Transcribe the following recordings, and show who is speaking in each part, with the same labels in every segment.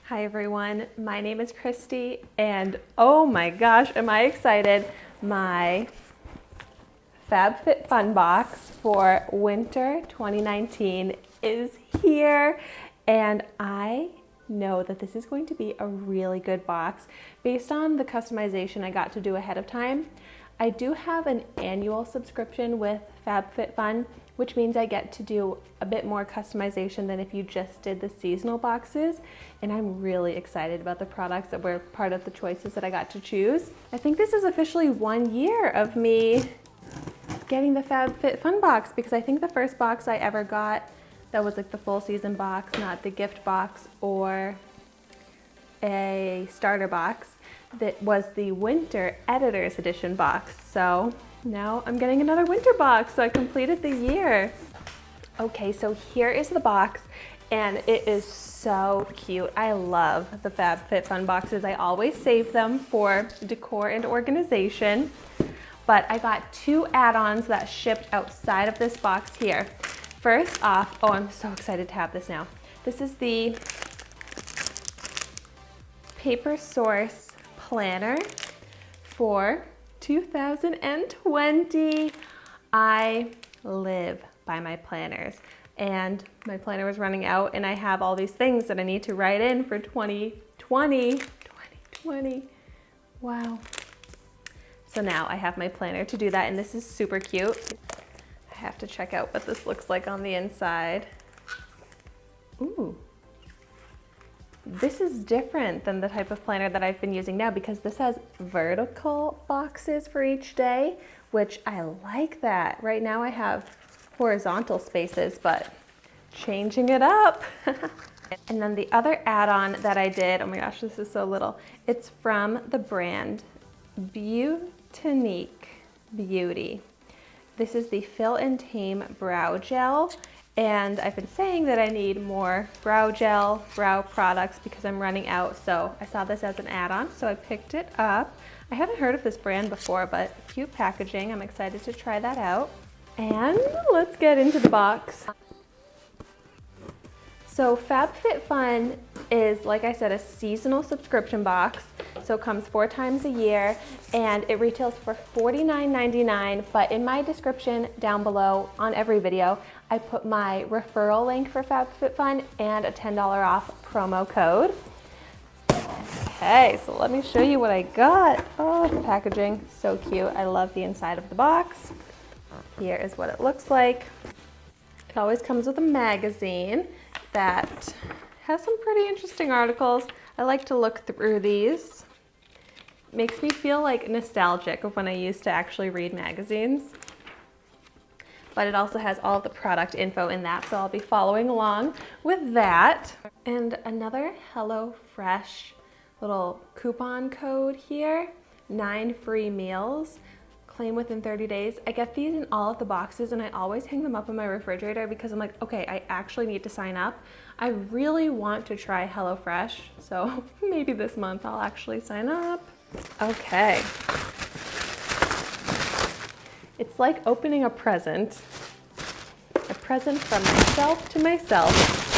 Speaker 1: Hi everyone, my name is Christy and oh my gosh, am I excited. My Fabfitfun box for winter 2019 is here and I know that this is going to be a really good box based on the customization I got to do ahead of time. I do have an annual subscription with Fabfitfun, which means I get to do a bit more customization than if you just did the seasonal boxes. And I'm really excited about the products that were part of the choices that I got to choose. I think this is officially 1 year of me getting the Fabfitfun box because I think the first box I ever got that was like the full season box, not the gift box or a starter box, that was the winter editor's edition box. So now I'm getting another winter box, so I completed the year. Okay, so here is the box and it is so cute. I love the Fabfitfun boxes. I always save them for decor and organization, but I got 2 add-ons that shipped outside of this box here. First off, oh, I'm so excited to have this now. This is the Paper Source planner for 2020. I live by my planners and my planner was running out and I have all these things that I need to write in for 2020. Wow. So now I have my planner to do that and this is super cute. I have to check out what this looks like on the inside. Ooh. This is different than the type of planner that I've been using now because this has vertical boxes for each day, which I like that. Right now I have horizontal spaces, but changing it up. And then the other add-on that I did, oh my gosh, this is so little. It's from the brand Beautonique Beauty. This is the Fill and Tame Brow Gel. And I've been saying that I need more brow gel, brow products because I'm running out. So I saw this as an add-on, so I picked it up. I haven't heard of this brand before, but cute packaging. I'm excited to try that out. And let's get into the box. So Fabfitfun is, like I said, a seasonal subscription box. So it comes 4 times a year and it retails for $49.99. But in my description down below on every video, I put my referral link for Fabfitfun and a $10 off promo code. Okay, so let me show you what I got. Oh, the packaging, so cute. I love the inside of the box. Here is what it looks like. It always comes with a magazine that has some pretty interesting articles. I like to look through these. Makes me feel like nostalgic of when I used to actually read magazines. But it also has all the product info in that, so I'll be following along with that. And another HelloFresh little coupon code here, 9 free meals. Claim within 30 days. I get these in all of the boxes and I always hang them up in my refrigerator because I'm like, okay, I actually need to sign up. I really want to try HelloFresh, so maybe this month I'll actually sign up. Okay. It's like opening a present from myself to myself.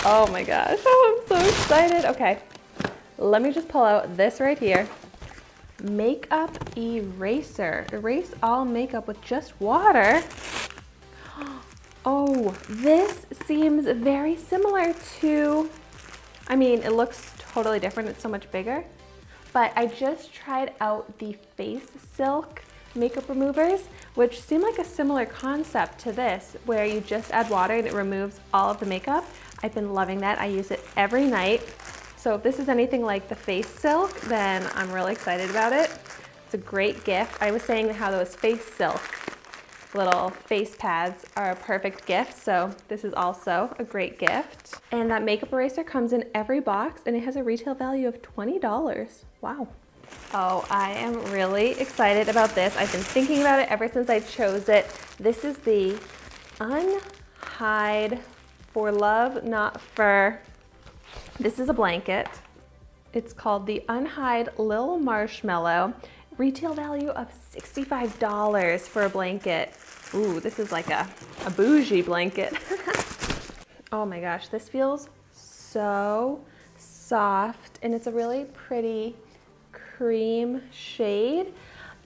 Speaker 1: Oh my gosh, oh, I'm so excited. Okay, let me just pull out this right here. Makeup eraser. Erase all makeup with just water. Oh, this seems very similar to, I mean, it looks totally different. It's so much bigger. But I just tried out the Face Silk makeup removers, which seem like a similar concept to this, where you just add water and it removes all of the makeup. I've been loving that. I use it every night. So if this is anything like the Face Silk, then I'm really excited about it. It's a great gift. I was saying how those Face Silk little face pads are a perfect gift, so this is also a great gift. And that makeup eraser comes in every box and it has a retail value of $20. Wow. Oh, I am really excited about this. I've been thinking about it ever since I chose it. This is the Unhide For Love Not Fur. This is a blanket. It's called the Unhide Lil Marshmallow. Retail value of $65 for a blanket. Ooh, this is like a bougie blanket. Oh my gosh, this feels so soft and it's a really pretty cream shade.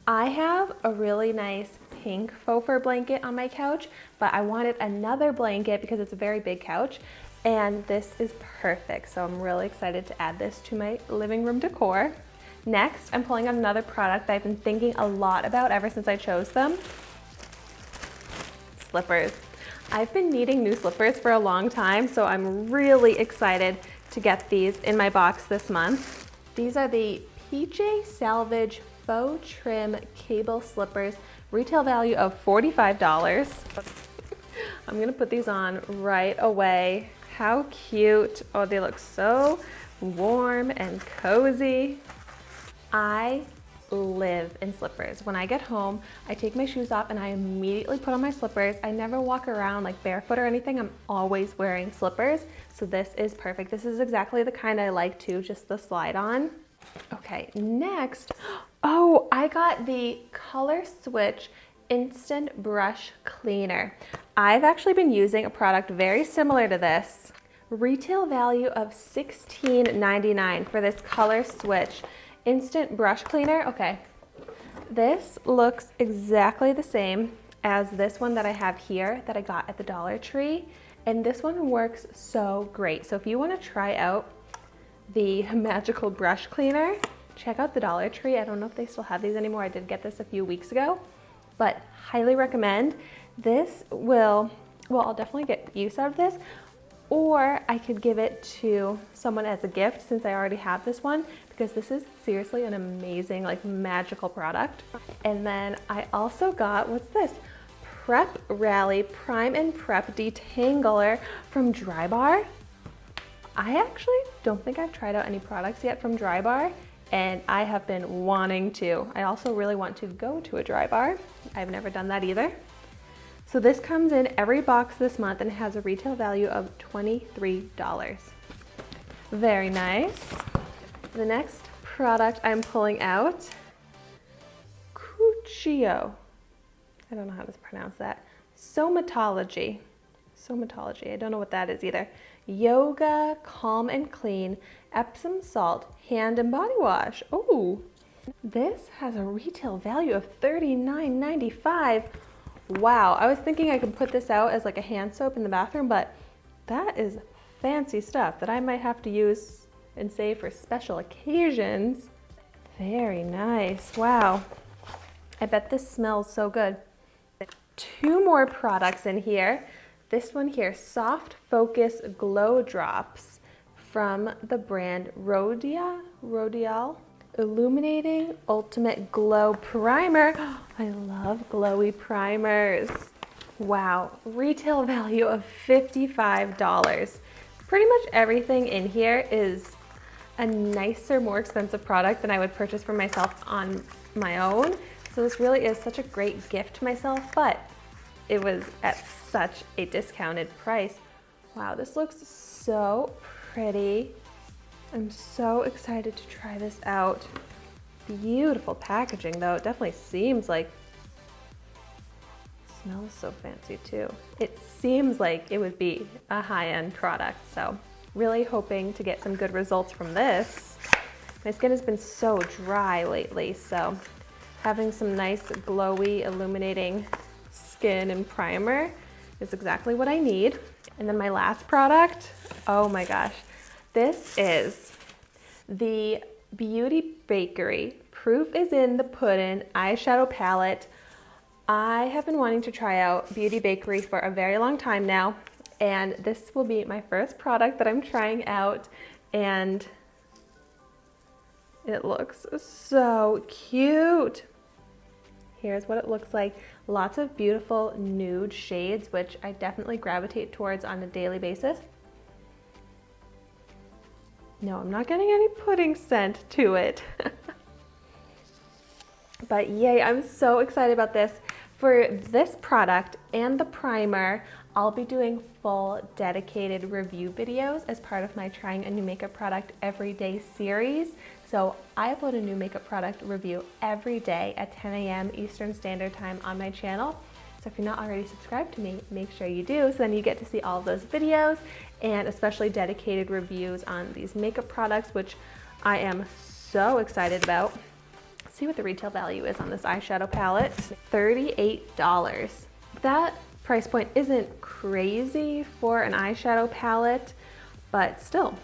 Speaker 1: I have a really nice pink faux fur blanket on my couch, but I wanted another blanket because it's a very big couch, and this is perfect. So I'm really excited to add this to my living room decor. Next, I'm pulling out another product that I've been thinking a lot about ever since I chose them. Slippers. I've been needing new slippers for a long time, so I'm really excited to get these in my box this month. These are the PJ Salvage Faux Trim Cable Slippers, retail value of $45. I'm gonna put these on right away. How cute. Oh, they look so warm and cozy. I live in slippers. When I get home, I take my shoes off and I immediately put on my slippers. I never walk around like barefoot or anything. I'm always wearing slippers. So this is perfect. This is exactly the kind I like too, just the slide on. Okay, next, oh, I got the Color Switch Instant Brush Cleaner. I've actually been using a product very similar to this. Retail value of $16.99 for this Color Switch Instant Brush Cleaner. Okay, this looks exactly the same as this one that I have here that I got at the Dollar Tree, and this one works so great. So if you want to try out the magical brush cleaner, check out the Dollar Tree. I don't know if they still have these anymore. I did get this a few weeks ago, but highly recommend. This will, well, I'll definitely get use out of this, or I could give it to someone as a gift since I already have this one, because this is seriously an amazing, like, magical product. And then I also got, what's this? Prep Rally Prime and Prep Detangler from Drybar. I actually don't think I've tried out any products yet from Drybar, and I have been wanting to. I also really want to go to a Drybar. I've never done that either. So this comes in every box this month and has a retail value of $23. Very nice. The next product I'm pulling out, Cuccio. I don't know how to pronounce that. Somatology. I don't know what that is either. Yoga Calm and Clean Epsom Salt Hand and Body Wash. Oh, this has a retail value of $39.95. Wow, I was thinking I could put this out as like a hand soap in the bathroom, but that is fancy stuff that I might have to use and save for special occasions. Very nice. Wow. I bet this smells so good. Two more products in here. This one here, Soft Focus Glow Drops from the brand Rodial Illuminating Ultimate Glow Primer. I love glowy primers. Wow, retail value of $55. Pretty much everything in here is a nicer, more expensive product than I would purchase for myself on my own. So this really is such a great gift to myself, but it was at such a discounted price. Wow, this looks so pretty. I'm so excited to try this out. Beautiful packaging though. It definitely seems like, smells so fancy too. It seems like it would be a high-end product, so really hoping to get some good results from this. My skin has been so dry lately, so having some nice glowy illuminating skin and primer is exactly what I need. And then my last product, oh my gosh, this is the Beauty Bakery Proof is in the Puddin' Eyeshadow Palette. I have been wanting to try out Beauty Bakery for a very long time now, and this will be my first product that I'm trying out, and it looks so cute. Here's what it looks like. Lots of beautiful nude shades, which I definitely gravitate towards on a daily basis. No, I'm not getting any pudding scent to it. But yay, I'm so excited about this. For this product and the primer, I'll be doing full dedicated review videos as part of my Trying a New Makeup Product Every Day series. So I upload a new makeup product review every day at 10 a.m. Eastern Standard Time on my channel. So if you're not already subscribed to me, make sure you do, so then you get to see all of those videos and especially dedicated reviews on these makeup products, which I am so excited about. Let's see what the retail value is on this eyeshadow palette. $38. That price point isn't crazy for an eyeshadow palette, but still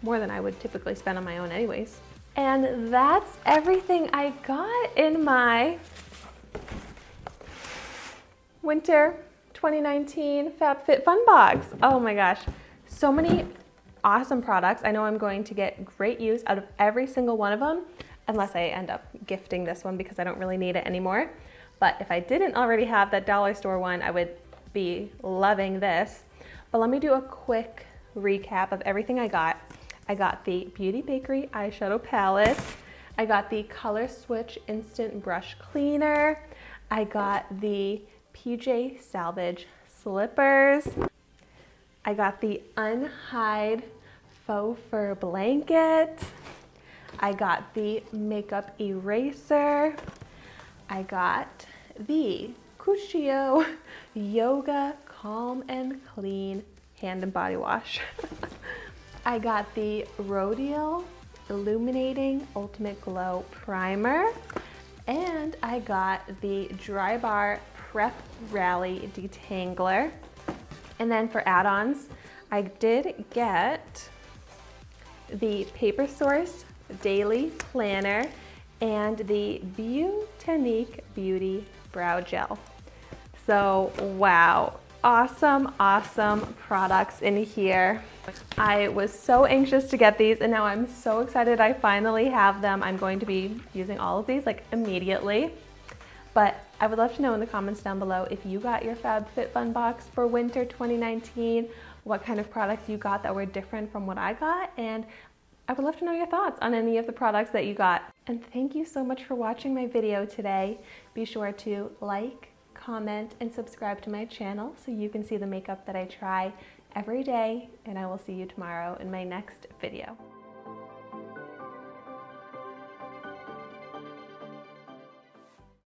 Speaker 1: more than I would typically spend on my own anyways. And that's everything I got in my winter 2019 Fabfitfun box. Oh my gosh, so many awesome products. I know I'm going to get great use out of every single one of them, unless I end up gifting this one because I don't really need it anymore. But if I didn't already have that dollar store one, I would be loving this. But let me do a quick recap of everything I got. I got the Beauty Bakery eyeshadow palette. I got the Color Switch Instant Brush Cleaner. I got the PJ Salvage slippers. I got the Unhide faux fur blanket. I got the makeup eraser. I got the Cuccio Yoga Calm and Clean hand and body wash. I got the Rodial Illuminating Ultimate Glow Primer. And I got the Dry Bar Prep Rally Detangler. And then for add-ons, I did get the Paper Source Daily Planner and the Beautanique Beauty Brow Gel. So wow, awesome products in here. I was so anxious to get these and now I'm so excited I finally have them. I'm going to be using all of these like immediately. But I would love to know in the comments down below if you got your Fabfitfun box for winter 2019, what kind of products you got that were different from what I got, and I would love to know your thoughts on any of the products that you got. And thank you so much for watching my video today. Be sure to like, comment, and subscribe to my channel so you can see the makeup that I try every day, and I will see you tomorrow in my next video.